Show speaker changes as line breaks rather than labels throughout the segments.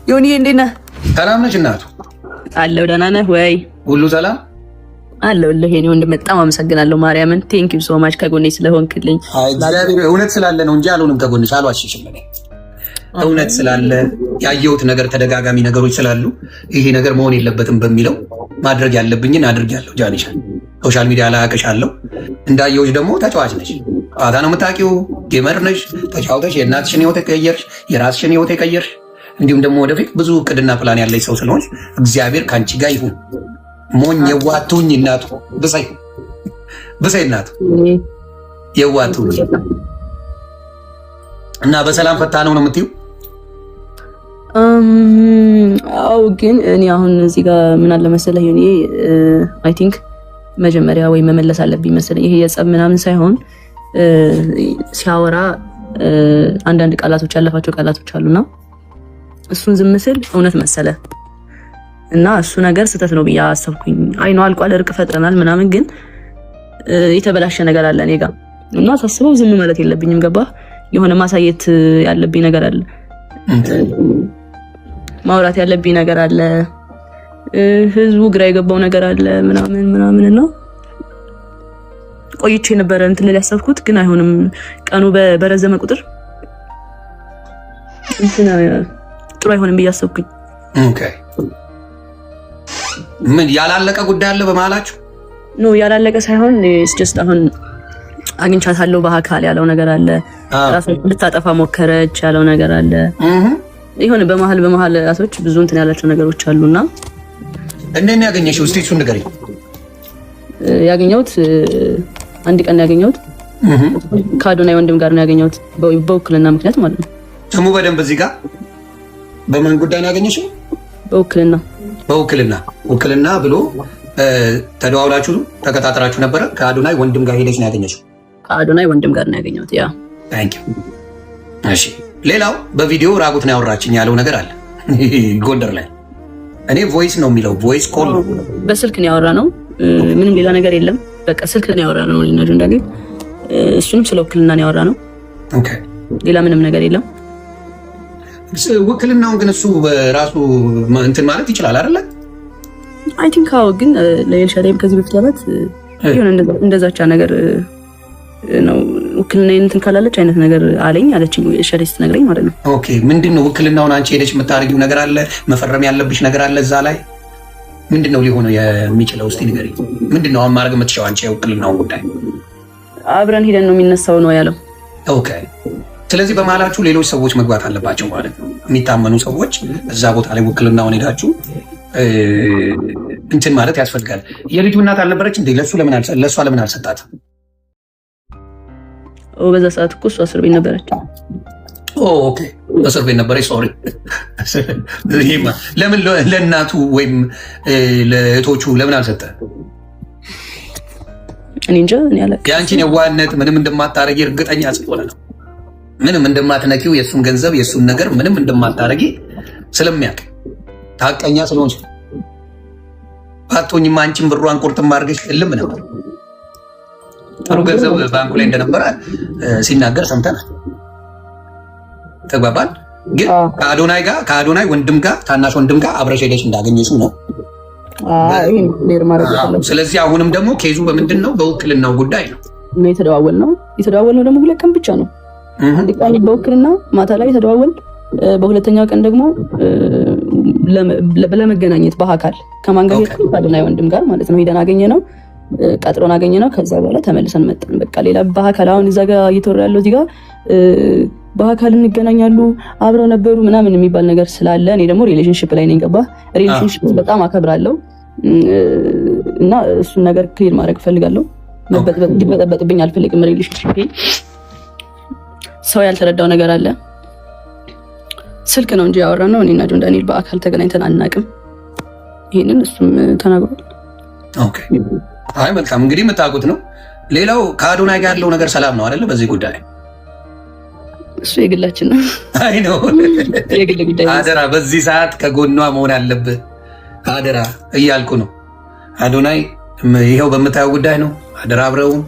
ዮኒ እንዴት ነህ?
ሰላም ነሽ እናቱ?
አለሁ። ደህና ነህ ወይ?
ሁሉ ሰላም
አለሁልህ የኔ ወንድም። በጣም አመሰግናለሁ ማርያምን። ቴንክ ዩ ሶ ማች ከጎኔ ስለሆንክልኝ።
እግዚአብሔር እውነት ስላለ ነው እንጂ አልሆንም ከጎንሽ አልዋሽሽም። እኔ እውነት ስላለ ያየሁት ነገር ተደጋጋሚ ነገሮች ስላሉ ይሄ ነገር መሆን የለበትም በሚለው ማድረግ ያለብኝን አድርጌያለሁ። ጃኒሻ ሶሻል ሚዲያ ላይ አውቅሻለሁ። እንዳየሁሽ ደግሞ ተጫዋች ነሽ፣ ጨዋታ ነው የምታውቂው፣ ጌመር ነሽ። ተጫውተሽ የእናትሽን ህይወት የቀየርሽ፣ የራስሽን ህይወት የቀየርሽ እንዲሁም ደግሞ ወደፊት ብዙ እቅድና ፕላን ያለሽ ሰው ስለሆንሽ እግዚአብሔር ከአንቺ ጋር ይሁን። ሞኝ የዋቱኝ እናቱ ብሳይ እናቱ የዋቱኝ እና በሰላም ፈታ ነው የምትይው?
አው ግን እኔ አሁን እዚህ ጋር ምን አለ መሰለህ እኔ አይ ቲንክ መጀመሪያ ወይ መመለስ አለብኝ መሰለኝ። ይሄ የጸብ ምናምን ሳይሆን ሲያወራ አንዳንድ ቃላቶች ያለፋቸው ቃላቶች አሉና እሱን ዝም ስል እውነት መሰለ እና እሱ ነገር ስህተት ነው ብዬ አሰብኩኝ። አይ ነው አልቋል፣ እርቅ ፈጥረናል ምናምን፣ ግን የተበላሸ ነገር አለ እኔ ጋር እና ሳስበው ዝም ማለት የለብኝም። ገባህ? የሆነ ማሳየት ያለብኝ ነገር አለ፣ ማውራት ያለብኝ ነገር አለ፣ ህዝቡ ግራ የገባው ነገር አለ ምናምን እና ቆይቼ ነበረ እንትን ላይ ያሰብኩት፣ ግን አይሆንም። ቀኑ በረዘመ ቁጥር እንትን ጥሩ አይሆንም ብዬ አሰብኩኝ።
ኦኬ ምን ያላለቀ ጉዳይ አለ በመሀላችሁ?
ኖ ያላለቀ ሳይሆን ጀስት አሁን አግኝቻታለሁ በአካል ያለው ነገር አለ። ራሷን ልታጠፋ ሞከረች ያለው ነገር አለ። ይሁን በመሀል ራሶች ብዙ እንትን ያላቸው ነገሮች አሉና
እንዴት ነው ያገኘሽው? እስቲ እሱን ንገሪኝ።
ያገኘሁት አንድ ቀን ያገኘሁት ከአዶናይ ወንድም ጋር ነው ያገኘሁት፣ በውክልና ምክንያት ማለት ነው።
ስሙ በደንብ እዚህ ጋር በማን ጉዳይ ነው ያገኘሽው? ውክልና ብሎ ተደዋውላችሁ ተከታተራችሁ ነበረ? ከአዶናይ ወንድም ጋር ሄደሽ ነው ያገኘሽው?
ከአዶናይ ወንድም ጋር ነው ያገኘሁት። ያ
ታንኪ ዩ። እሺ ሌላው በቪዲዮ ራቁት ነው ያወራችኝ ያለው ነገር አለ ጎንደር ላይ። እኔ ቮይስ ነው የሚለው ቮይስ ኮል ነው፣
በስልክ ነው ያወራ ነው። ምንም ሌላ ነገር የለም። በቃ ስልክ ነው ያወራ ነው ልናጁ እንዳለ። እሱንም ስለ ውክልና ነው ያወራ ነው።
ኦኬ
ሌላ ምንም ነገር የለም።
ውክልናውን ግን እሱ በራሱ እንትን ማለት ይችላል አይደለ?
አይ ቲንክ አዎ። ግን ለኤልሻዳይም ከዚህ በፊት ያላት ይሁን እንደዛቻ ነገር ነው። ውክልና እንትን ካላለች አይነት ነገር አለኝ አለችኝ ኤልሻዳይ ስትነግረኝ ማለት ነው።
ኦኬ ምንድነው ውክልናውን አንቺ ሄደሽ የምታደርጊው ነገር አለ? መፈረም ያለብሽ ነገር አለ እዛ ላይ? ምንድነው ሊሆነው የሚችለው? እስቲ ንገሪኝ። ምንድነው አሁን ማድረግ የምትችለው አንቺ የውክልናውን ጉዳይ?
አብረን ሄደን ነው የሚነሳው ነው ያለው።
ኦኬ ስለዚህ በመሀላችሁ ሌሎች ሰዎች መግባት አለባቸው ማለት ነው። የሚታመኑ ሰዎች እዛ ቦታ ላይ ውክልናውን ሄዳችሁ እንትን ማለት ያስፈልጋል። የልጁ እናት አልነበረች እንዴ? ለእሷ ለምን አልሰጣት?
በዛ ሰዓት እኮ እሷ እስር ቤት ነበረች።
ኦኬ እስር ቤት ነበረች። ሶሪ። ለምን ለእናቱ ወይም ለእህቶቹ ለምን አልሰጠ?
እኔ እንጃ።
የአንቺን የዋህነት ምንም እንደማታረጊ እርግጠኛ ስለሆነ ነው። ምንም እንደማትነኪው የእሱን ገንዘብ የእሱን ነገር ምንም እንደማታረጊ ስለሚያውቅ ታቀኛ ስለሆንሽ ባቶኝማ አንቺን ብሯን ቁርጥም አድርገሽ እልም ነበር። ጥሩ ገንዘብ ባንኩ ላይ እንደነበረ ሲናገር ሰምተናል። ተግባባል። ግን ከአዶናይ ወንድም ጋር ታናሽ ወንድም ጋር አብረሽ ሄደሽ እንዳገኘሽው ነው። ስለዚህ አሁንም ደግሞ ኬዙ በምንድን ነው? በውክልናው ጉዳይ ነው
የተደዋወልነው ደግሞ 2 ቀን ብቻ ነው። አንድ ቀን በውክልና ማታ ላይ ተደዋወል፣ በሁለተኛው ቀን ደግሞ ለመገናኘት በአካል ከማን ጋር ሄድኩ? ከአዶናይ ወንድም ጋር ማለት ነው። ሄደን አገኘነው፣ ቀጥሮን አገኘነው። ከዛ በኋላ ተመልሰን መጣን። በቃ ሌላ በአካል አሁን እዛ ጋር እየተወራ ያለው እዚህ ጋር በአካል እንገናኛሉ አብረው ነበሩ ምናምን የሚባል ነገር ስላለ እኔ ደግሞ ሪሌሽንሽፕ ላይ ነኝ። ገባህ? ሪሌሽንሽፕ በጣም አከብራለሁ እና እሱን ነገር ክሊር ማድረግ እፈልጋለሁ። እንዲበጠበጥብኝ አልፈልግም። ሪሌሽንሽፕ ሰው ያልተረዳው ነገር አለ። ስልክ ነው እንጂ ያወራነው እኔና ጆን ዳንኤል በአካል ተገናኝተን አናውቅም። ይሄንን እሱም ተናግሯል።
ኦኬ አይ መልካም፣ እንግዲህ የምታውቁት ነው። ሌላው ከአዶናይ ጋር ያለው ነገር ሰላም ነው አይደለ? በዚህ ጉዳይ
እሱ የግላችን ነው።
አይ ነው
የግል ጉዳይ።
አደራ በዚህ ሰዓት ከጎኗ መሆን አለብህ። አደራ እያልኩ ነው። አዶናይ ይኸው በምታየው ጉዳይ ነው። አደራ አብረውን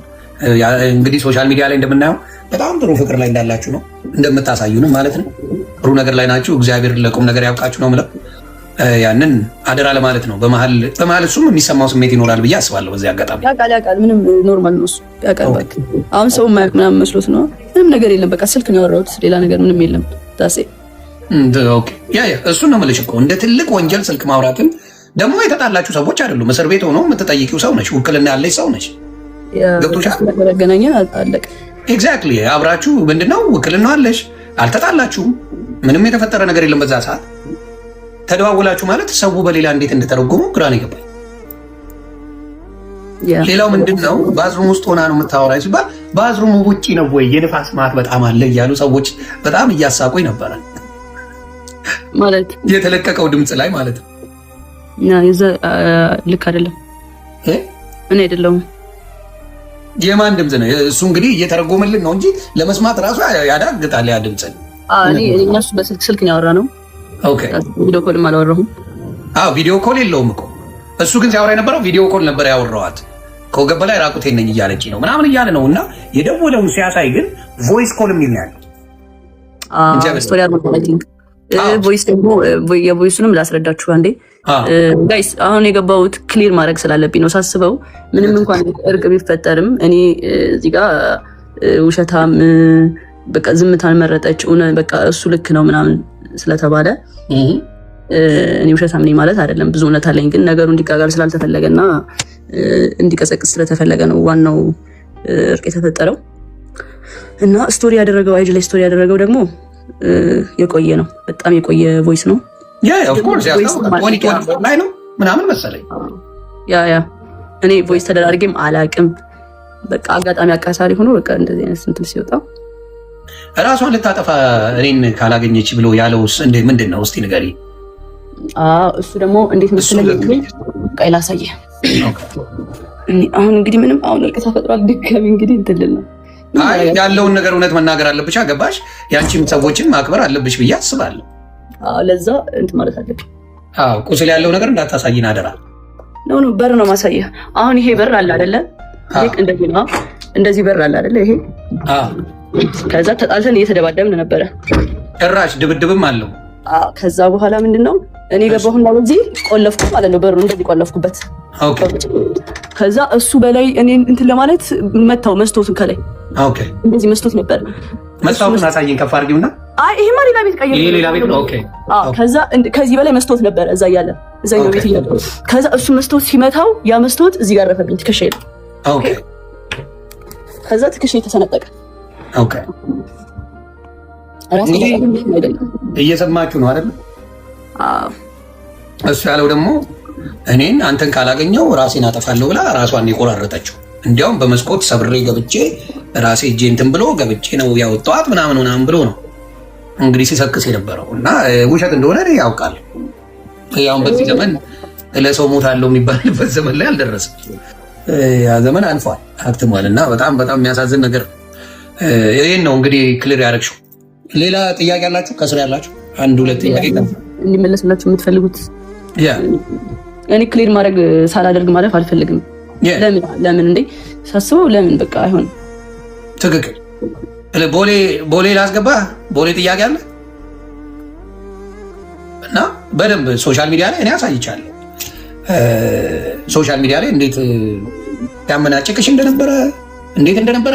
እንግዲህ ሶሻል ሚዲያ ላይ እንደምናየው በጣም ጥሩ ፍቅር ላይ እንዳላችሁ ነው እንደምታሳዩንም ማለት ነው። ጥሩ ነገር ላይ ናችሁ። እግዚአብሔር ለቁም ነገር ያውቃችሁ ነው የምለው። ያንን አደራ ለማለት ነው። በመሀል እሱም የሚሰማው ስሜት ይኖራል ብዬ አስባለሁ። በዚህ አጋጣሚ
ያውቃል። ምንም ኖርማል ነው እሱ ያውቃል። በቃ አሁን ሰው ምናምን መስሎት ነው። ምንም ነገር የለም። በቃ ስልክ ነው ያወራሁት፣ ሌላ ነገር ምንም የለም። ታሴ
እሱን ነው የምልሽ እኮ እንደ ትልቅ ወንጀል ስልክ ማውራትን ደግሞ የተጣላችሁ ሰዎች አይደሉም። እስር ቤት ሆኖ የምትጠይቂው ሰው ነች፣ ውክልና ያለች ሰው ነች።
ገናኛ አለቀ።
ኤግዛክትሊ አብራችሁ ምንድነው ውክልና አለሽ፣ አልተጣላችሁም፣ ምንም የተፈጠረ ነገር የለም። በዛ ሰዓት ተደዋውላችሁ ማለት ሰው በሌላ እንዴት እንደተረጎመው ግራ ነው የገባኝ። ሌላው ምንድን ነው ባዝሩም ውስጥ ሆና ነው የምታወራኝ ሲባል ባዝሩሙ ውጪ ነው ወይ የንፋስ ማት በጣም አለ እያሉ ሰዎች በጣም እያሳቁኝ ነበረ።
ማለት
የተለቀቀው ድምፅ ላይ ማለት ነው።
ልክ አይደለም። እኔ አይደለሁም።
የማን ድምፅ ነው እሱ? እንግዲህ እየተረጎመልን ነው እንጂ ለመስማት ራሱ ያዳግጣል ያ ድምፅ።
እነሱ በስልክ ነው ያወራ ነው። ቪዲዮ ኮልም አላወራሁም።
ቪዲዮ ኮል የለውም እኮ እሱ ግን ሲያወራ የነበረው ቪዲዮ ኮል ነበር ያወራዋት። ከወገብ በላይ ራቁቴን ነኝ እያለች ነው ምናምን እያለ ነው። እና የደወለውን ሲያሳይ ግን ቮይስ ኮል የሚል ነው ያለው።
ቮይስ ደግሞ የቮይሱንም ላስረዳችሁ አንዴ ጋይስ። አሁን የገባሁት ክሊር ማድረግ ስላለብኝ ነው ሳስበው። ምንም እንኳን እርቅ ቢፈጠርም እኔ እዚህ ጋር ውሸታም በቃ ዝምታን መረጠች በቃ እሱ ልክ ነው ምናምን ስለተባለ እኔ ውሸታም ነኝ ማለት አይደለም። ብዙ እውነት አለኝ። ግን ነገሩ እንዲጋጋል ስላልተፈለገና እንዲቀሰቅስ ስለተፈለገ ነው ዋናው እርቅ የተፈጠረው። እና ስቶሪ ያደረገው አይጅ ላይ ስቶሪ ያደረገው ደግሞ የቆየ ነው፣ በጣም የቆየ ቮይስ ነው።
ላይ ነው ምናምን መሰለኝ።
እኔ ቮይስ ተደራርጌም አላቅም። በቃ አጋጣሚ አቃሳሪ ሆኖ በቃ እንደዚህ አይነት ስንትል ሲወጣ
ራሷን ልታጠፋ እኔን ካላገኘች ብሎ ያለው ምንድን ነው? እስቲ ንገሪ።
እሱ ደግሞ እንዴት መሰለኝ ቃይ ላሳየ። አሁን እንግዲህ ምንም አሁን እርቅ ተፈጥሯል። ድጋሚ እንግዲህ እንትልል ነው
ያለውን ነገር እውነት መናገር አለብሽ። ገባሽ? ያንቺም ሰዎችን ማክበር አለብሽ ብዬ አስባለሁ።
ለዛ እንትን ማለት አለብኝ።
ቁስል ያለው ነገር እንዳታሳይን አደራ።
ነው በር ነው ማሳየ። አሁን ይሄ በር አለ አይደለ? እንደዚህ ነው። እንደዚህ በር አለ አይደለ? ይሄ ከዛ ተጣልተን እየተደባደብን ነበረ።
ጭራሽ ድብድብም አለው።
ከዛ በኋላ ምንድነው እኔ ገባሁና በዚህ ቆለፍኩ ማለት ነው። በሩ እንደዚህ ቆለፍኩበት። ከዛ እሱ በላይ እኔ እንትን ለማለት መታው መስቶቱን ከላይ እንደዚህ መስቶት ነበር።
መስታወቱን አሳየኝ ከፍ አድርጊውና።
ይሄማ ሌላ ቤት ቀየረ።
ይሄ ሌላ ቤት ነው።
ከዛ ከዚህ በላይ መስቶት ነበር እዛ እያለ እዛኛው ቤት እያለ ከዛ እሱ መስቶት ሲመታው ያ መስቶት እዚህ ጋር ረፈብኝ ትከሻዬ ላይ። ከዛ ትከሻዬ ተሰነጠቀ።
እየሰማችሁ ነው አይደል? እሱ ያለው ደግሞ እኔን አንተን ካላገኘው ራሴን አጠፋለሁ ብላ ራሷን የቆራረጠችው። እንዲያውም በመስኮት ሰብሬ ገብቼ ራሴ እጄ እንትን ብሎ ገብቼ ነው ያወጣኋት ምናምን ብሎ ነው እንግዲህ ሲሰክስ የነበረው። እና ውሸት እንደሆነ ያውቃል። ያው በዚህ ዘመን ለሰው ሞታለሁ የሚባልበት ዘመን ላይ አልደረሰም። ያ ዘመን አልፏል፣ አክትሟል። እና በጣም የሚያሳዝን ነገር ይሄን ነው እንግዲህ ክሊር ያደረግሽው። ሌላ ጥያቄ ያላችሁ ከስር ያላችሁ አንድ ሁለት ጥያቄ
እንዲመለስላችሁ የምትፈልጉት? እኔ ክሊር ማድረግ ሳላደርግ ማለፍ አልፈልግም። ለምን እንዴ ሳስበው ለምን በቃ አይሆንም።
ትክክል። ቦሌ ላስገባ። ቦሌ ጥያቄ አለ እና በደንብ ሶሻል ሚዲያ ላይ እኔ አሳይቻለሁ። ሶሻል ሚዲያ ላይ እንዴት ያመናጨቅሽ እንደነበረ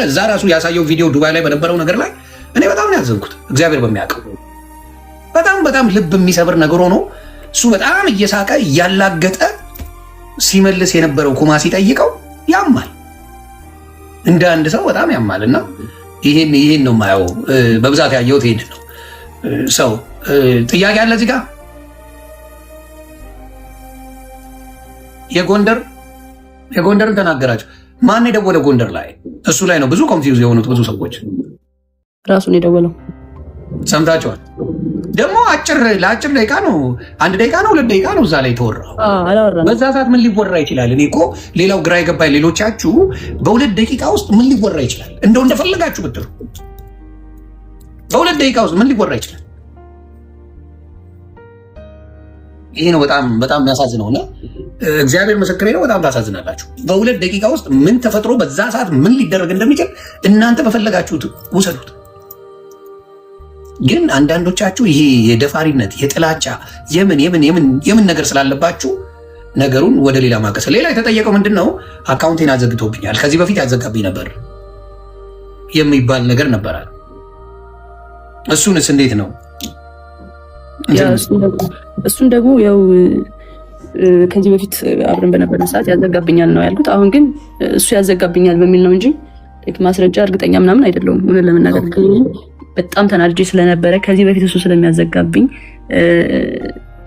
እዛ ራሱ ያሳየው ቪዲዮ ዱባይ ላይ በነበረው ነገር ላይ እኔ በጣም ነው ያዘንኩት። እግዚአብሔር በሚያውቀው በጣም ልብ የሚሰብር ነገር ሆኖ እሱ በጣም እየሳቀ እያላገጠ ሲመልስ የነበረው ኩማ ሲጠይቀው ያማል፣ እንደ አንድ ሰው በጣም ያማል። እና ይሄን ነው የማየው በብዛት ያየሁት ይሄን ነው። ሰው ጥያቄ አለ እዚህ ጋር የጎንደርን ተናገራቸው። ማን የደወለ ጎንደር ላይ? እሱ ላይ ነው ብዙ ኮንፊውዝ የሆኑት ብዙ ሰዎች።
ራሱን የደወለው
ሰምታችኋል። ደግሞ ለአጭር ደቂቃ ነው፣ 1 ደቂቃ ነው 2 ደቂቃ ነው እዛ ላይ ተወራው። በዛ ሰዓት ምን ሊወራ ይችላል? እኔ እኮ ሌላው ግራ የገባኝ ሌሎቻችሁ በ2 ደቂቃ ውስጥ ምን ሊወራ ይችላል? እንደፈለጋችሁ ብትሉ በ2 ደቂቃ ውስጥ ምን ሊወራ ይችላል? ይሄ ነው በጣም በጣም የሚያሳዝነው እና እግዚአብሔር ምስክሬ ነው። በጣም ታሳዝናላችሁ። በ2 ደቂቃ ውስጥ ምን ተፈጥሮ በዛ ሰዓት ምን ሊደረግ እንደሚችል እናንተ በፈለጋችሁት ውሰዱት። ግን አንዳንዶቻችሁ ይሄ የደፋሪነት የጥላቻ የምን ነገር ስላለባችሁ ነገሩን ወደ ሌላ ማቀስ። ሌላ የተጠየቀው ምንድን ነው? አካውንቴን አዘግቶብኛል፣ ከዚህ በፊት ያዘጋብኝ ነበር የሚባል ነገር ነበራል። እሱንስ እንዴት ነው?
እሱን ደግሞ ያው ከዚህ በፊት አብረን በነበረን ሰዓት ያዘጋብኛል ነው ያልኩት። አሁን ግን እሱ ያዘጋብኛል በሚል ነው እንጂ ማስረጃ እርግጠኛ ምናምን አይደለሁም። እውነት ለመናገር በጣም ተናድጄ ስለነበረ ከዚህ በፊት እሱ ስለሚያዘጋብኝ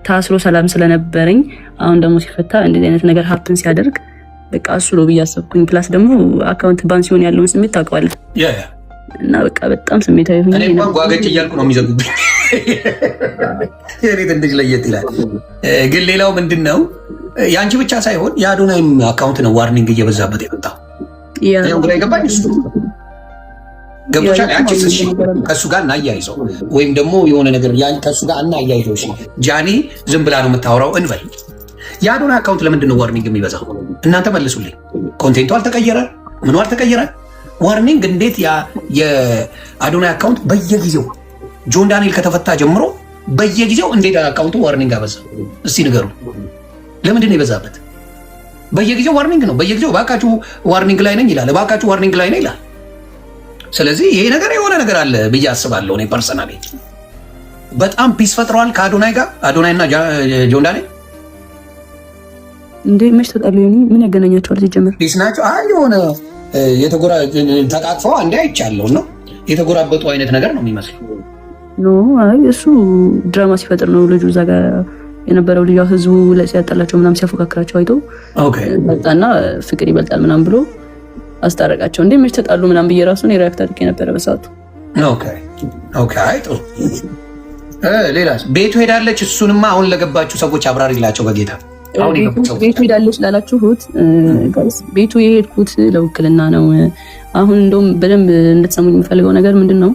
ታስሮ ሰላም ስለነበረኝ አሁን ደግሞ ሲፈታ እንደዚህ አይነት ነገር ሀፕን ሲያደርግ በቃ እሱ ነው ብዬ አሰብኩኝ። ፕላስ ደግሞ አካውንት ባንክ ሲሆን ያለውን ስሜት ታውቀዋለህ እና በቃ በጣም ስሜታዊ ሆኜ
እኔ እንኳን ጓገጭ እያልኩ ነው የሚዘጉብኝ። የኔ ትንሽ ለየት ይላል። ግን ሌላው ምንድን ነው የአንቺ ብቻ ሳይሆን የአዶናይም አካውንት ነው ዋርኒንግ እየበዛበት የመጣው። ያው ግራ የገባኝ እሱ ገብቶሻል። አንቺስ እሺ ከእሱ ጋር እናያይዘው ወይም ደግሞ የሆነ ነገር ከእሱ ጋር እናያይዘው። እሺ ጃኒ ዝም ብላ ነው የምታወራው እንበል። የአዶናይ አካውንት ለምንድን ነው ዋርኒንግ የሚበዛው? እናንተ መልሱልኝ። ኮንቴንቱ አልተቀየረ፣ ምኑ አልተቀየረ። ዋርኒንግ እንዴት የአዶናይ አካውንት በየጊዜው ጆን ዳንኤል ከተፈታ ጀምሮ በየጊዜው እንዴት አካውንቱ ዋርኒንግ አበዛ? እስቲ ንገሩ። ለምንድን ነው የበዛበት? በየጊዜው ዋርኒንግ ነው። በየጊዜው እባካችሁ ዋርኒንግ ላይ ነኝ ይላል፣ እባካችሁ ዋርኒንግ ላይ ነኝ ይላል። ስለዚህ ይሄ ነገር የሆነ ነገር አለ ብዬ አስባለሁ። እኔ ፐርሰናሊ በጣም ፒስ ፈጥረዋል ከአዶናይ ጋር። አዶናይ እና ጆን ዳንኤል
እንዴ መች ተጣሉ? ምን ያገናኛቸዋል? ሲጀምር
ፒስ ናቸው። የሆነ ተቃቅፈው አንዴ አይቻለሁ ነው የተጎራበጡ አይነት ነገር ነው የሚመስለው።
ኖ አይ እሱ ድራማ ሲፈጥር ነው። ልጁ እዛ ጋር የነበረው ልጅ ህዝቡ ሲያጣላቸው ምናምን ሲያፎካክራቸው አይቶ መጣና ፍቅር ይበልጣል ምናምን ብሎ አስታረቃቸው። እንዴ መች ተጣሉ ምናምን ብዬ ራሱን የሪያክት አድርጌ ነበረ በሰዓቱ።
ኦኬ አይ ጥሩ። ሌላስ ቤቱ ሄዳለች። እሱንማ አሁን ለገባችሁ ሰዎች አብራሪላቸው በጌታ።
ቤቱ ሄዳለች ላላችሁት ቤቱ የሄድኩት ለውክልና ነው። አሁን እንደውም በደንብ እንድትሰሙኝ የምፈልገው ነገር ምንድን ነው፣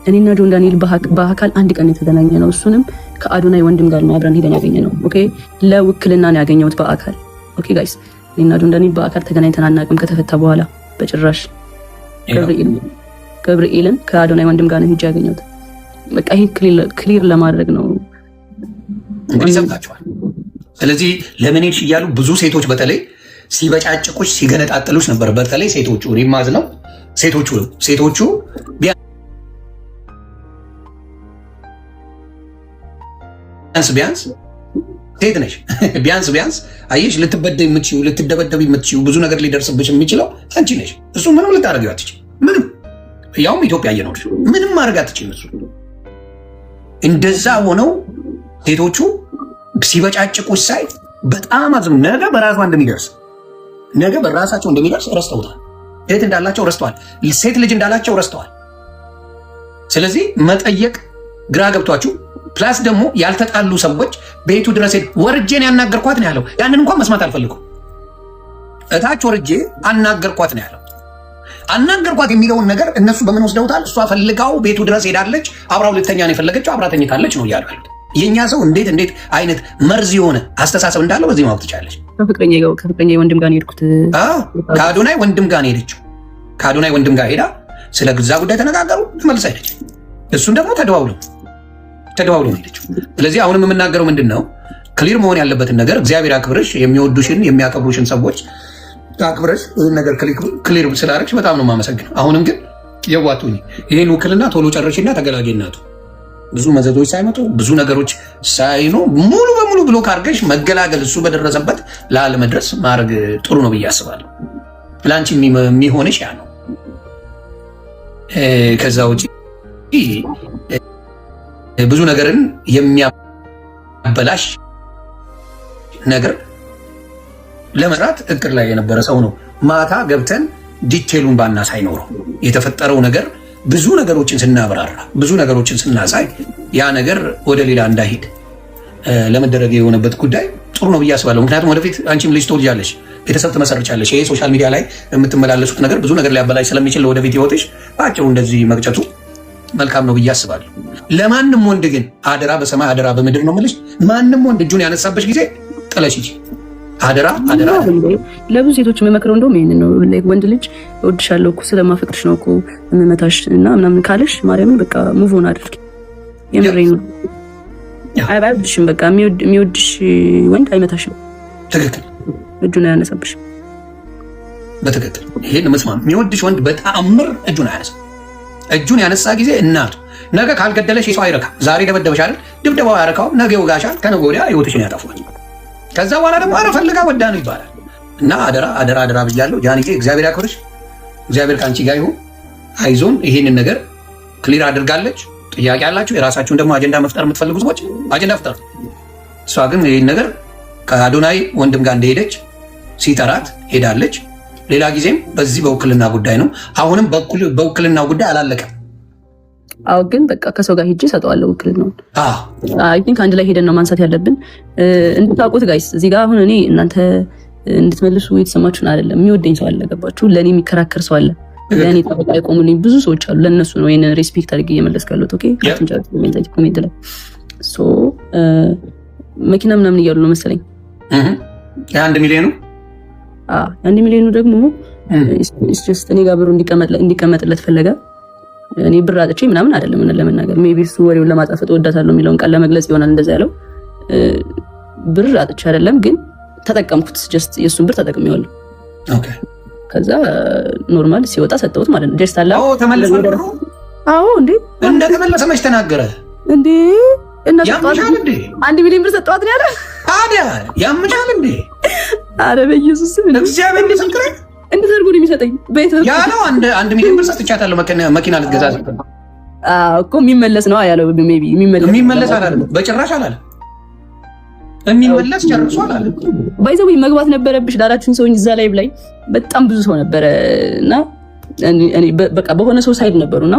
እኔና ጆን ዳንኤል በአካል አንድ ቀን የተገናኘ ነው። እሱንም ከአዶናይ ወንድም ጋር ነው አብረን ሄደን ያገኘ ነው። ኦኬ ለውክልና ነው ያገኘሁት በአካል። ኦኬ ጋይስ እኔና ጆን ዳንኤል በአካል ተገናኝተን አናውቅም ከተፈታ በኋላ በጭራሽ። ገብርኤልን ከአዶናይ ወንድም ጋር ነው ሄጄ ያገኘሁት። በቃ ይሄ ክሊር ለማድረግ ነው
እንግዲህ ሰምታችኋል። ስለዚህ ለምን ሄድሽ እያሉ ብዙ ሴቶች በተለይ ሲበጫጭቁሽ ሲገነጣጥሉሽ ነበር። በተለይ ሴቶቹ ሪማዝ ነው ሴቶቹ ቢያንስ ሴት ነሽ ቢያንስ አየሽ ልትበደይ የምትችይው ልትደበደብ የምትችይው ብዙ ነገር ሊደርስብሽ የሚችለው አንቺ ነሽ። እሱ ምንም ልታደርጊው አትችይም። ምንም ያውም ኢትዮጵያ እየኖርሽ ምንም ማድረግ አትችይም። እሱ እንደዛ ሆነው ሴቶቹ ሲበጫጭቁሽ ሳይ በጣም አዝም ነገ በራሷ እንደሚደርስ ነገ በራሳቸው እንደሚደርስ ረስተውታል። ሴት እንዳላቸው ረስተዋል። ሴት ልጅ እንዳላቸው ረስተዋል። ስለዚህ መጠየቅ ግራ ገብቷችሁ ፕላስ ደግሞ ያልተጣሉ ሰዎች ቤቱ ድረስ ወርጄን ያናገርኳት ነው ያለው። ያንን እንኳን መስማት አልፈልኩም። እታች ወርጄ አናገርኳት ነው ያለው። አናገርኳት የሚለውን ነገር እነሱ በምን ወስደውታል? እሷ ፈልጋው ቤቱ ድረስ ሄዳለች፣ አብራው ልተኛ ነው የፈለገችው፣ አብራ ተኝታለች ነው እያሉ ያሉት። የእኛ ሰው እንዴት አይነት መርዝ የሆነ አስተሳሰብ እንዳለው በዚህ ማወቅ ትችላለች።
ከፍቅረኛ ወንድም ጋር ሄድኩት።
ከአዶናይ ወንድም ጋር ሄደችው። ከአዶናይ ወንድም ጋር ሄዳ ስለ ግዛ ጉዳይ ተነጋገሩ፣ ተመልሳ ሄደች። እሱን ደግሞ ተደዋውለው ሄደችው። ስለዚህ አሁንም የምናገረው ምንድን ነው፣ ክሊር መሆን ያለበትን ነገር እግዚአብሔር አክብርሽ፣ የሚወዱሽን የሚያከብሩሽን ሰዎች አክብረሽ ይህን ነገር ክሊር ስላደረግሽ በጣም ነው የማመሰግነው። አሁንም ግን የዋቱኝ ይህን ውክልና ቶሎ ጨረሽና ተገላጌናቱ ብዙ መዘዞች ሳይመጡ ብዙ ነገሮች ሳይኖ ሙሉ በሙሉ ብሎክ አድርገሽ መገላገል እሱ በደረሰበት ላለመድረስ ማድረግ ጥሩ ነው ብዬ አስባለሁ። ለአንቺ የሚሆንሽ ያ ነው። ከዛ ውጭ ብዙ ነገርን የሚያበላሽ ነገር ለመስራት እቅድ ላይ የነበረ ሰው ነው። ማታ ገብተን ዲቴሉን ባናሳይ ኖሮ የተፈጠረው ነገር ብዙ ነገሮችን ስናብራራ ብዙ ነገሮችን ስናሳይ ያ ነገር ወደ ሌላ እንዳይሄድ ለመደረግ የሆነበት ጉዳይ ጥሩ ነው ብዬ አስባለሁ። ምክንያቱም ወደፊት አንቺም ልጅ ትወልጃለሽ፣ ቤተሰብ ትመሰርቻለሽ። ይሄ ሶሻል ሚዲያ ላይ የምትመላለሱት ነገር ብዙ ነገር ሊያበላሽ ስለሚችል ለወደፊት ህይወትሽ በአጭሩ እንደዚህ መቅጨቱ መልካም ነው ብዬ አስባለሁ። ለማንም ወንድ ግን አደራ በሰማይ አደራ በምድር ነው የምልሽ፣ ማንም ወንድ እጁን ያነሳበሽ ጊዜ ጥለሽ ሂጂ። አደራ አደራ።
ለብዙ ሴቶች የምመክረው እንደውም ይሄንን ነው። ወንድ ልጅ እወድሻለሁ እኮ ስለማፈቅርሽ ነው እኮ የምመታሽ እና ምናምን ካለሽ ማርያምን በቃ ሙቭ ኦን አድርጊ። የምሬን ነው። አይወድሽም። በቃ የሚወድሽ ወንድ አይመታሽም።
ትክክል።
እጁን አያነሳብሽም።
በትክክል ይሄን መስማት። የሚወድሽ ወንድ በተአምር እጁን አያነሳ። እጁን ያነሳ ጊዜ እናቱ ነገ ካልገደለሽ የሰው አይረካም። ዛሬ ደበደበሽ አይደል? ድብደባው ያረካውም ነገ ይወጋሻል። ከነገ ወዲያ ህይወትሽን ያጠፋል። ከዛ በኋላ ደግሞ አረ ፈልጋ ወዳ ነው ይባላል። እና አደራ አደራ አደራ ብያለሁ። ጃንዬ እግዚአብሔር ያክብርሽ። እግዚአብሔር ከአንቺ ጋር ይሁን። አይዞን። ይሄንን ነገር ክሊር አድርጋለች። ጥያቄ ያላችሁ የራሳችሁን ደግሞ አጀንዳ መፍጠር የምትፈልጉ ሰዎች አጀንዳ ፍጠሩ። እሷ ግን ይህን ነገር ከአዶናይ ወንድም ጋር እንደሄደች ሲጠራት ሄዳለች። ሌላ ጊዜም በዚህ በውክልና ጉዳይ ነው። አሁንም በውክልና ጉዳይ አላለቀም።
አዎ ግን በቃ ከሰው ጋር ሄጄ እሰጠዋለሁ ውክልናውን። አይ ቲንክ አንድ ላይ ሄደን ነው ማንሳት ያለብን። እንድታውቁት ጋይስ፣ እዚህ ጋር አሁን እኔ እናንተ እንድትመልሱ የተሰማችሁን አይደለም። የሚወደኝ ሰው አለ፣ ገባችሁ? ለእኔ የሚከራከር ሰው አለ፣ ለእኔ ጠበቃ የቆሙልኝ ብዙ ሰዎች አሉ። ለእነሱ ነው ይህን ሬስፔክት አድርጌ እየመለስኩ ያለሁት። ኦኬ ኮሜንት ላይ መኪና ምናምን እያሉ ነው መሰለኝ።
የ1 ሚሊዮኑ
1 ሚሊዮኑ ደግሞ እኔ ጋር ብሩ እንዲቀመጥለት ፈለገ። እኔ ብር አጥቼ ምናምን አይደለም ለመናገር ሜይ ቢ እሱ ወሬውን ለማጣፈጥ ወዳታለሁ የሚለውን ቃል ለመግለጽ ይሆናል እንደዛ ያለው። ብር አጥቼ አይደለም ግን ተጠቀምኩት። ጀስት የእሱን ብር ተጠቅሜዋለሁ።
ኦኬ ከዛ
ኖርማል ሲወጣ ሰጠሁት ማለት ነው። ጀስት አላ
ተመለሰ።
አዎ እንዴ
እንደተመለሰ መች ተናገረ እንዴ? ያምሻል እንዴ?
1 ሚሊዮን ብር ሰጠዋት ነው ያለ።
ታዲያ ያምሻል እንዴ?
አረ በኢየሱስ ስም
እግዚአብሔር ይመስገን።
እንዴት አድርጎ ነው የሚሰጠኝ?
ያለው 1 ሚሊዮን ብር ሰጥቻታለሁ መኪና ልትገዛ ስትል
እኮ የሚመለስ ነው ያለው። ሜይ ቢ
የሚመለስ አላለም፣ በጭራሽ አላለም። የሚመለስ ጨርሶ አላለም።
ባይዘው መግባት ነበረብሽ ዳራችን ሰው እዛ ላይ ላይ በጣም ብዙ ሰው ነበረ እና እኔ በቃ በሆነ ሰው ሳይድ ነበሩና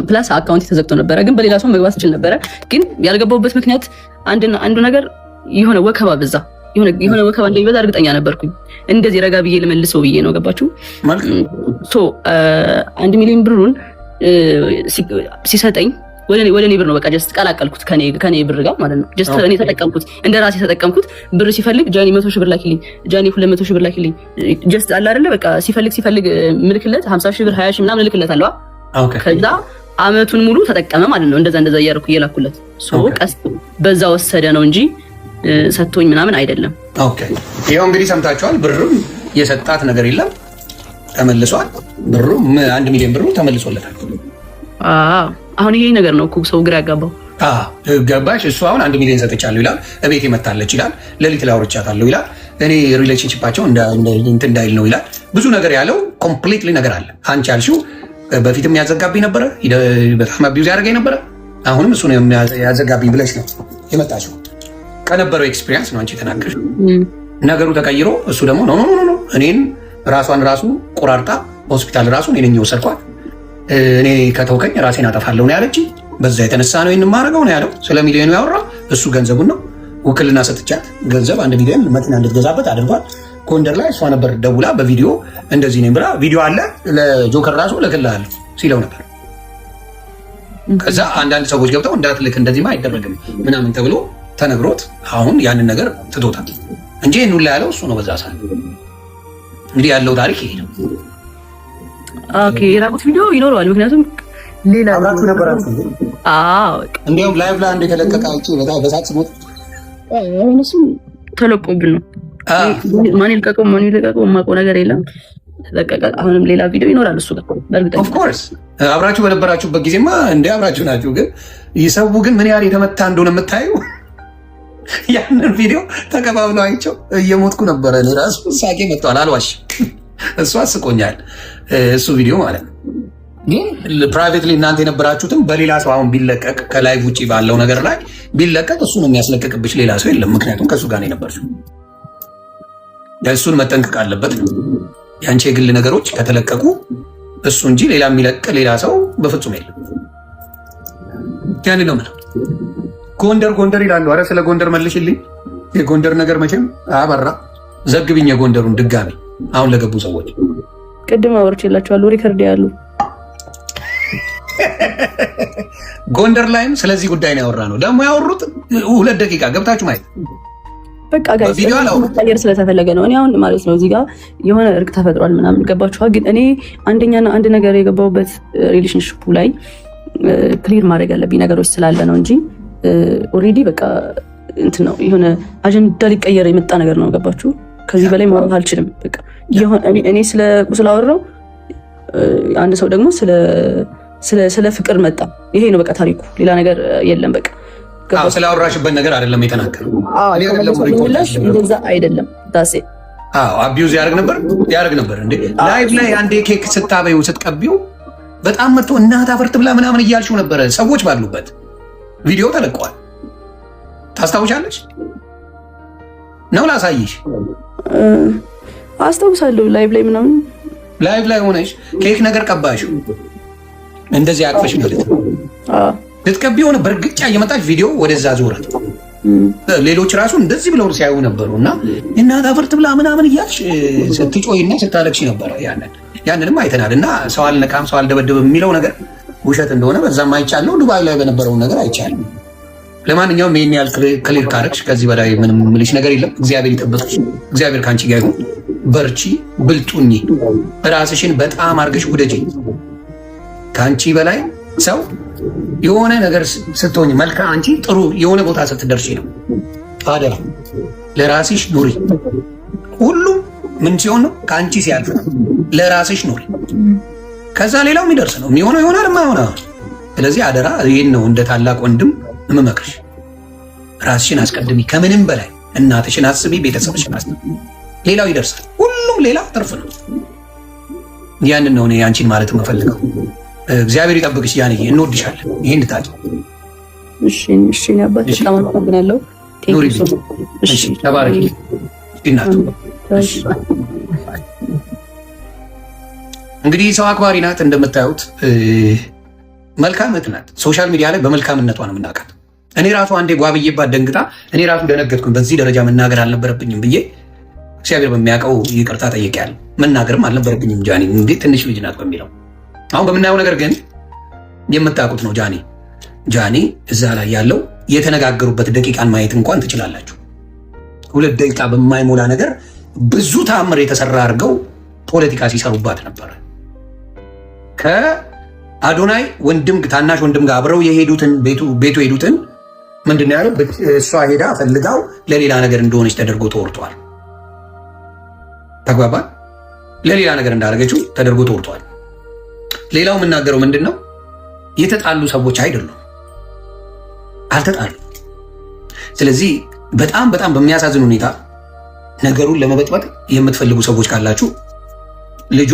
ፕላስ አካውንት ተዘግቶ ነበረ፣ ግን በሌላ ሰው መግባት ይችል ነበረ። ግን ያልገባሁበት ምክንያት አንዱ ነገር የሆነ ወከባ በዛ፣ የሆነ ወከባ እንደሚበዛ እርግጠኛ ነበርኩኝ። እንደዚህ ረጋ ብዬ ልመልሰው ብዬ ነው። ገባችሁ? ሶ 1 ሚሊዮን ብሩን ሲሰጠኝ ወደ እኔ ብር ነው በቃ ጀስት ቀላቀልኩት ከኔ ብር ጋር ማለት ነው። ጀስት እኔ ተጠቀምኩት፣ እንደ ራሴ ተጠቀምኩት። ብር ሲፈልግ ጃኒ 100 ሺህ ብር ላኪልኝ፣ ጃኒ 200 ሺህ ብር ላኪልኝ። ጀስት አለ አይደለ በቃ ሲፈልግ ምልክለት 50 ሺህ ብር 20 ሺህ ምናምን ልክለት አለዋ። ከዛ አመቱን ሙሉ ተጠቀመ ማለት ነው። እንደዛ እያደረኩ እየላኩለት ቀስ በዛ ወሰደ ነው እንጂ ሰጥቶኝ ምናምን አይደለም። ኦኬ
ይሄው እንግዲህ ሰምታችኋል። ብርም የሰጣት ነገር የለም፣ ተመልሷል። ብሩም 1 ሚሊዮን ብሩ ተመልሶለታል።
አሁን ይሄ ነገር ነው እኮ ሰው ግራ ያጋባው።
ገባሽ? እሱ አሁን 1 ሚሊዮን ሰጥቻለሁ ይላል፣ እቤቴ መታለች ይላል፣ ሌሊት ላይ አውርቻታለሁ ይላል፣ እኔ ሪሌሽንሺፓቸው እንትን እንዳይል ነው ይላል። ብዙ ነገር ያለው ኮምፕሊትሊ ነገር አለ። አንቺ ያልሽው በፊትም ያዘጋብኝ ነበረ፣ በጣም አቢዩዝ ያደርገኝ ነበረ። አሁንም እሱ ነው ያዘጋብኝ ብለሽ ነው የመጣሽው። ከነበረው ኤክስፒሪየንስ ነው አንቺ የተናገርሽው። ነገሩ ተቀይሮ እሱ ደግሞ ኖ እኔን ራሱ ቆራርጣ ሆስፒታል ራሱ እኔ ነኝ የወሰድኳት፣ እኔ ከተውከኝ ራሴን አጠፋለሁ ነው ያለች። በዛ የተነሳ ነው ይህን ማድረገው ነው ያለው። ስለ ሚሊዮኑ ያወራ እሱ ገንዘቡን ነው። ውክልና ሰጥቻት ገንዘብ 1 ሚሊዮን መኪና እንድትገዛበት አድርጓል። ጎንደር ላይ እሷ ነበር ደውላ በቪዲዮ እንደዚህ ነኝ ብላ ቪዲዮ አለ ለጆከር ራሱ እልክልሃለሁ ሲለው ነበር። ከዛ አንዳንድ ሰዎች ገብተው እንዳትልክ እንደዚህማ አይደረግም ምናምን ተብሎ ተነግሮት አሁን ያንን ነገር ትቶታል እንጂ ይህን ሁላ ያለው እሱ ነው። በዛ ሰዓት እንግዲህ ያለው ታሪክ ይሄ ነው።
ኦኬ የራቁት ቪዲዮ ይኖረዋል፣ ምክንያቱም ሌላ
አብራችሁ ነበራችሁ። እንዲያውም ላይቭ ላይ አንድ የተለቀቀ አይቼ በጣም በሳት ሞት
እነሱም ተለቆብን ነው። ማን ይልቀቀው የማውቀው ነገር የለም። ተለቀቀ። አሁንም ሌላ ቪዲዮ ይኖራል እሱ ጋር በእርግጠኝነት። ኦፍ ኮርስ
አብራችሁ በነበራችሁበት ጊዜማ እንደ አብራችሁ ናችሁ። ግን ይሰው ግን ምን ያህል የተመታ እንደሆነ የምታዩ ያንን ቪዲዮ ተቀባብለው አይቼው እየሞትኩ ነበረ። እኔ ራሱ ሳቄ መጥቷል፣ አልዋሽም። እሱ አስቆኛል እሱ ቪዲዮ ማለት ነው። ግን ፕራይቬትሊ እናንተ የነበራችሁትም በሌላ ሰው አሁን ቢለቀቅ ከላይቭ ውጭ ባለው ነገር ላይ ቢለቀቅ እሱ ነው የሚያስለቀቅብሽ፣ ሌላ ሰው የለም። ምክንያቱም ከእሱ ጋር ነው የነበርሽው። እሱን መጠንቀቅ አለበት ነው። የአንቺ የግል ነገሮች ከተለቀቁ እሱ እንጂ ሌላ የሚለቅ ሌላ ሰው በፍጹም የለም። ያን ነው ምለው። ጎንደር ይላሉ። አረ ስለ ጎንደር መልሽልኝ። የጎንደር ነገር መቼም አበራ። ዘግብኝ የጎንደሩን ድጋሚ አሁን ለገቡ ሰዎች
ቅድም አወርቼላችኋለሁ። ሪከርድ ያሉ
ጎንደር ላይም ስለዚህ ጉዳይ ነው ያወራ ነው። ደግሞ ያወሩት 2 ደቂቃ ገብታችሁ ማየት
በቃ ጋይስ መቀየር ስለተፈለገ ነው። እኔ አሁን ማለት ነው እዚህ ጋር የሆነ እርቅ ተፈጥሯል ምናምን ገባችኋል። ግን እኔ አንደኛና አንድ ነገር የገባሁበት ሪሌሽንሽፑ ላይ ክሊር ማድረግ ያለብኝ ነገሮች ስላለ ነው እንጂ ኦልሬዲ በቃ እንትን ነው የሆነ አጀንዳ ሊቀየር የመጣ ነገር ነው። ገባችሁ? ከዚህ በላይ ማውራት አልችልም። በቃ እኔ ስለ ቁስል አወራሁ፣ አንድ ሰው ደግሞ ስለ ፍቅር መጣ። ይሄ ነው በቃ ታሪኩ፣ ሌላ ነገር የለም። በቃ
ስላወራሽበት ነገር አይደለም የተናገረው።
እንደዛ አይደለም ዳሴ
አቢዩዝ ያደርግ ነበር እንዴ ላይቭ ላይ አንዴ ኬክ ስታበዩ ስትቀቢው በጣም መጥቶ እናት አፈርት ብላ ምናምን እያልሽው ነበረ። ሰዎች ባሉበት ቪዲዮ ተለቀዋል። ታስታውሻለሽ ነው? ላሳይሽ።
አስታውሳለሁ። ላይቭ ላይ ሆነሽ
ኬክ ነገር ቀባሽው እንደዚህ አቅፈሽ ማለት ነው። ልትቀቢ የሆነ በእርግጫ እየመጣች ቪዲዮ ወደዛ ዞረ። ሌሎች ራሱ እንደዚህ ብለው ሲያዩ ነበሩ እና እናት አፈርት ብላ ምናምን እያልሽ ስትጮይና ስታለቅሽ ነበረ። ያንንም አይተናል። እና ሰው አልነካም ሰው አልደበደብም የሚለው ነገር ውሸት እንደሆነ በዛም አይቻለሁ። ዱባይ ላይ በነበረው ነገር አይቻለሁ። ለማንኛውም ይህን ያህል ክሊር ካረግሽ ከዚህ በላይ ምንም ምልሽ ነገር የለም። እግዚአብሔር ይጠብቅሽ። እግዚአብሔር ከአንቺ ጋር ይሁን። በርቺ፣ ብልጡኝ፣ ራስሽን በጣም አርገሽ ውደጂ። ከአንቺ በላይ ሰው የሆነ ነገር ስትሆኝ መልካም፣ አንቺ ጥሩ የሆነ ቦታ ስትደርሺ ነው። አደራ ለራስሽ ኑሪ። ሁሉም ምን ሲሆን ነው? ከአንቺ ሲያልፍ ነው። ለራስሽ ኑሪ። ከዛ ሌላው የሚደርስ ነው። የሚሆነው ይሆናል፣ የማይሆነው። ስለዚህ አደራ ይህን ነው እንደ ታላቅ ወንድም እምመክርሽ። ራስሽን አስቀድሚ። ከምንም በላይ እናትሽን አስቢ፣ ቤተሰብሽን አስቢ። ሌላው ይደርሳል። ሁሉም ሌላ ትርፍ ነው። ያንን ነው እኔ አንቺን ማለት የምፈልገው። እግዚአብሔር ይጠብቅሽ ያንዬ፣ እንወድሻለን። ይሄን እንድታቂ።
እሺ አባት በጣም አመሰግናለሁ።
እሺ ተባረኪ እናቱ። እንግዲህ ሰው አክባሪ ናት እንደምታዩት፣ መልካም እህት ናት። ሶሻል ሚዲያ ላይ በመልካምነቷ ነው የምናውቃት። እኔ ራሱ አንዴ ጓብዬባት ደንግጣ እኔ ራሱ ደነገጥኩኝ። በዚህ ደረጃ መናገር አልነበረብኝም ብዬ እግዚአብሔር በሚያውቀው ይቅርታ ጠይቄያለሁ። መናገርም አልነበረብኝም ጃኒ እንዴት ትንሽ ልጅ ናት በሚለው። አሁን በምናየው ነገር ግን የምታውቁት ነው። ጃኒ እዛ ላይ ያለው የተነጋገሩበት ደቂቃን ማየት እንኳን ትችላላችሁ። 2 ደቂቃ በማይሞላ ነገር ብዙ ተአምር የተሰራ አድርገው ፖለቲካ ሲሰሩባት ነበረ። ከአዶናይ ወንድም ታናሽ ወንድም ጋር አብረው የሄዱትን ቤቱ ሄዱትን ምንድን ነው ያለው? እሷ ሄዳ ፈልጋው ለሌላ ነገር እንደሆነች ተደርጎ ተወርቷል። ተግባባል? ለሌላ ነገር እንዳደረገችው ተደርጎ ተወርቷል። ሌላው የምናገረው ምንድን ነው? የተጣሉ ሰዎች አይደሉም፣ አልተጣሉ። ስለዚህ በጣም በጣም በሚያሳዝን ሁኔታ ነገሩን ለመበጥበጥ የምትፈልጉ ሰዎች ካላችሁ ልጁ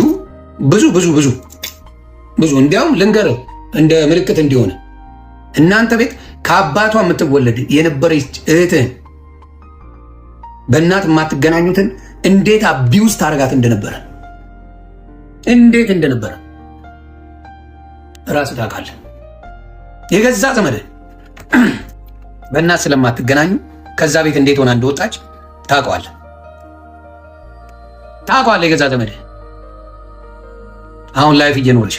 ብዙ እንዲያውም ልንገረው እንደ ምልክት እንዲሆን እናንተ ቤት ከአባቷ የምትወለድ የነበረች እህትህን በእናት የማትገናኙትን እንዴት አቢውስ ታረጋት እንደነበረ ራስህ ታውቃለህ። የገዛ ዘመድህ በእናት ስለማትገናኙ ከዛ ቤት እንዴት ሆና እንደወጣች ታውቀዋለህ። የገዛ ዘመድህ አሁን ላይፍ እየኖረች